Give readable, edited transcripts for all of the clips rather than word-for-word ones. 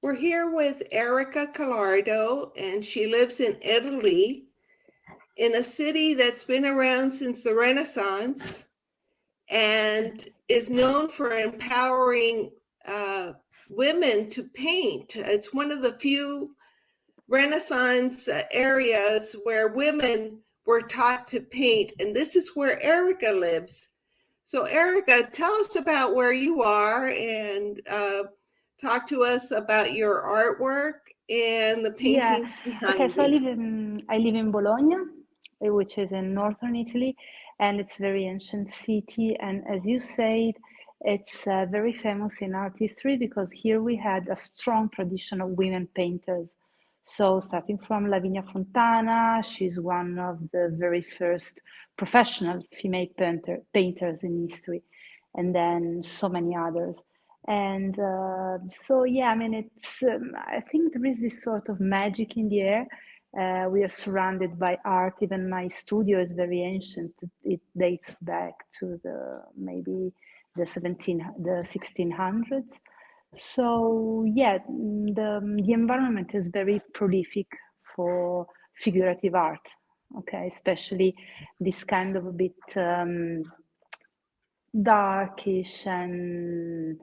We're here with Erica Calardo, and she lives in Italy, in a city that's been around since the Renaissance and is known for empowering uh, women to paint. It's one of the few Renaissance areas where women were taught to paint, and this is where Erica lives. So, Erica, tell us about where you are and talk to us about your artwork and the Yeah. paintings Okay. behind So you. I live in Bologna, which is in northern Italy, and it's very ancient city. And as you said, it's very famous in art history because here we had a strong tradition of women painters. So starting from Lavinia Fontana, she's one of the very first professional female painters in history, and then so many others. And so, yeah, I mean, I think there is this sort of magic in the air. We are surrounded by art. Even my studio is very ancient. It dates back to maybe the 1600s. So, yeah, the environment is very prolific for figurative art. Okay, especially this kind of a bit darkish and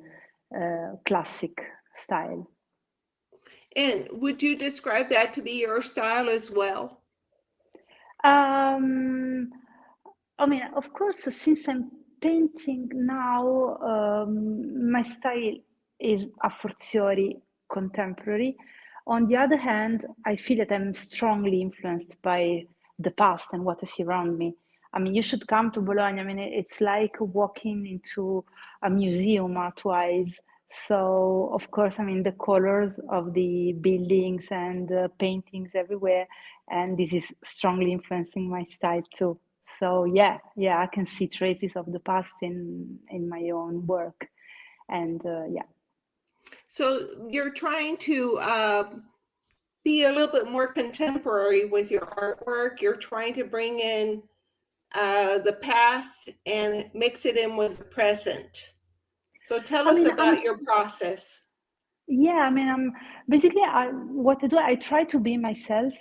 classic style. And would you describe that to be your style as well? Um, I mean, of course, since I'm painting now, my style is a fortiori contemporary. On the other hand, I feel that I'm strongly influenced by the past and what I see around me. I mean, you should come to Bologna. I mean, it's like walking into a museum art-wise. So, of course, I mean, the colors of the buildings and paintings everywhere, and this is strongly influencing my style too. So yeah, I can see traces of the past in my own work, and yeah. So you're trying to be a little bit more contemporary with your artwork. You're trying to bring in the past and mix it in with the present. So tell I us mean, about your process. yeah, I mean, I'm basically what I do. I try to be myself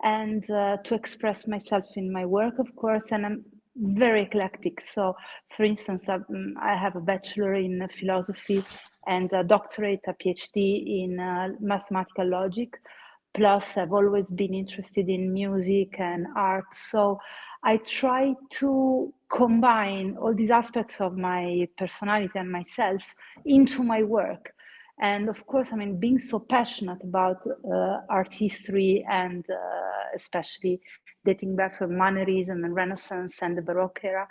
and to express myself in my work, of course. And I'm very eclectic. So, for instance, I have a bachelor in philosophy and a doctorate, a PhD in mathematical logic. Plus, I've always been interested in music and art. So, I try to combine all these aspects of my personality and myself into my work. And of course, I mean, being so passionate about art history and especially dating back to Mannerism and Renaissance and the Baroque era,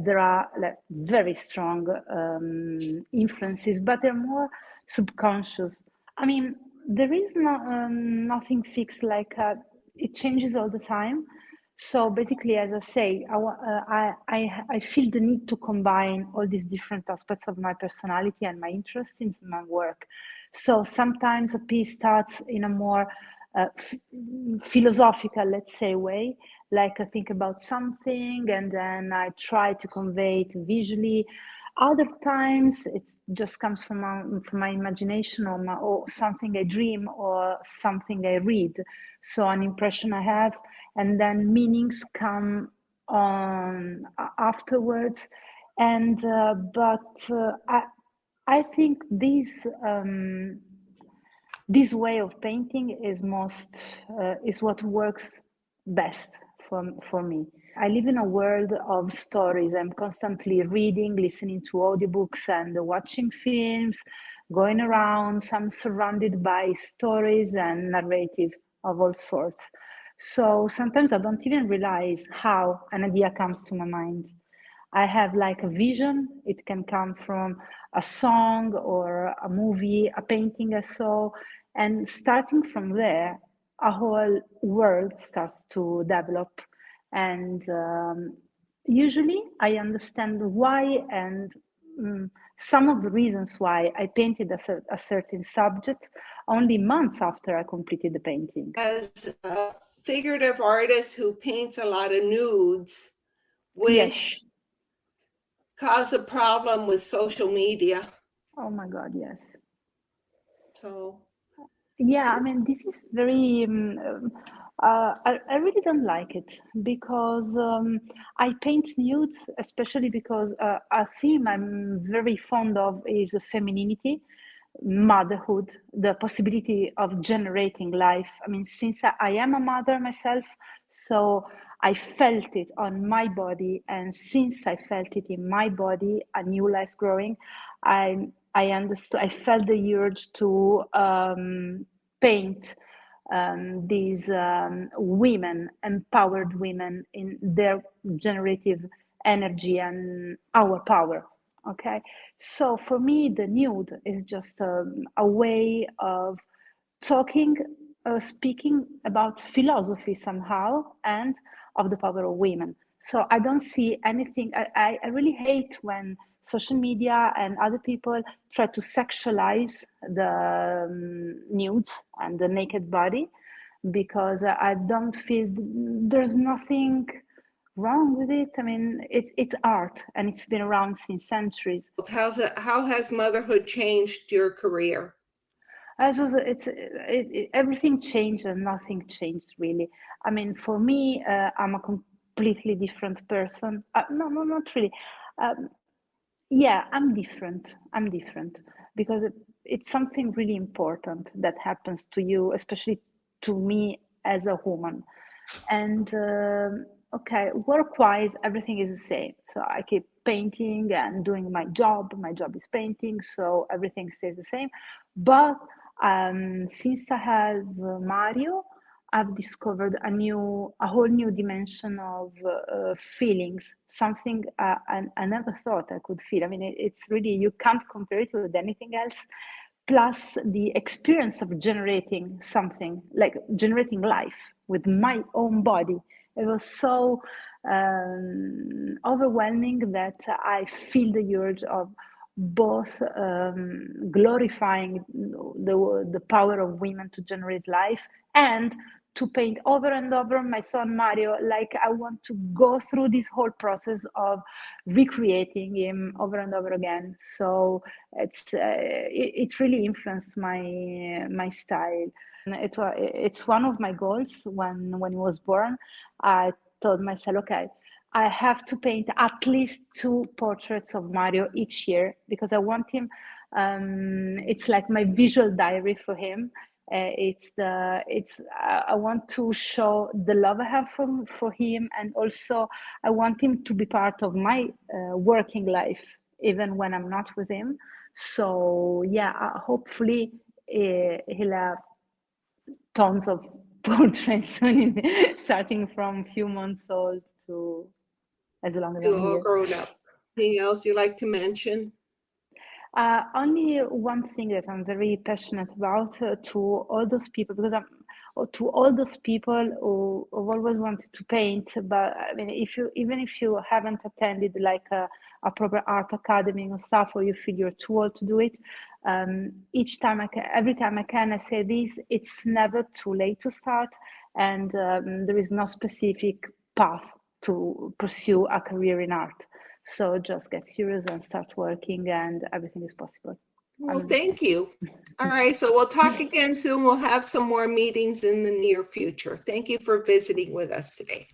there are like, very strong influences, but they're more subconscious. I mean, there is nothing fixed like it changes all the time. So basically, as I say, I feel the need to combine all these different aspects of my personality and my interest in my work. So sometimes a piece starts in a more philosophical, let's say, way, like I think about something and then I try to convey it visually. Other times it just comes from my imagination or something I dream or something I read. So an impression I have, and then meanings come on afterwards. And I think this way of painting is what works best for me. I live in a world of stories. I'm constantly reading, listening to audiobooks, and watching films, going around. So I'm surrounded by stories and narrative of all sorts. So sometimes I don't even realize how an idea comes to my mind. I have like a vision. It can come from a song or a movie, a painting I saw. And starting from there, a whole world starts to develop. And usually I understand why and some of the reasons why I painted a certain subject only months after I completed the painting. As a figurative artist who paints a lot of nudes, Yes. which cause a problem with social media. Oh my God, yes. So Yeah, I mean, this is very, I really don't like it because I paint nudes, especially because a theme I'm very fond of is femininity, motherhood, the possibility of generating life. I mean, since I am a mother myself, so I felt it on my body, and since I felt it in my body, a new life growing, I understood. I felt the urge to paint these women, empowered women, in their generative energy and our power. Okay, so for me, the nude is just a way of talking, speaking about philosophy somehow, and of the power of women. So I don't see anything. I really hate when social media and other people try to sexualize the nudes and the naked body, because I don't feel there's nothing wrong with it. I mean, it's art and it's been around since centuries. How has motherhood changed your career? Everything changed and nothing changed really. I mean, for me, I'm a completely different person. No, no, not really. Um, yeah, I'm different. I'm different because it's something really important that happens to you, especially to me as a woman. And okay, work-wise, everything is the same. So I keep painting and doing my job. My job is painting, so everything stays the same. But since I have Mario, I've discovered a whole new dimension of feelings, something I never thought I could feel. I mean, it's really, you can't compare it with anything else. Plus the experience of generating something, like generating life with my own body. It was so overwhelming that I feel the urge of both glorifying the power of women to generate life, and to paint over and over my son Mario. Like, I want to go through this whole process of recreating him over and over again. So it really influenced my style. It's one of my goals. When he was born, I told myself, okay, I have to paint at least two portraits of Mario each year, because I want him. It's like my visual diary for him. I want to show the love I have for him, and also I want him to be part of my working life, even when I'm not with him. So yeah, hopefully he'll have tons of portraits starting from few months old to as long as To I'm all here. grown up. Anything else you'd like to mention? Only one thing that I'm very passionate about, to all those people, because to all those people who always wanted to paint. But I mean, even if you haven't attended like a proper art academy or stuff, or you feel you're too old to do it, each time every time I can, I say this: it's never too late to start, and there is no specific path to pursue a career in art. So just get serious and start working, and everything is possible. I Well, mean, thank you. All right, so we'll talk again soon. We'll have some more meetings in the near future. Thank you for visiting with us today.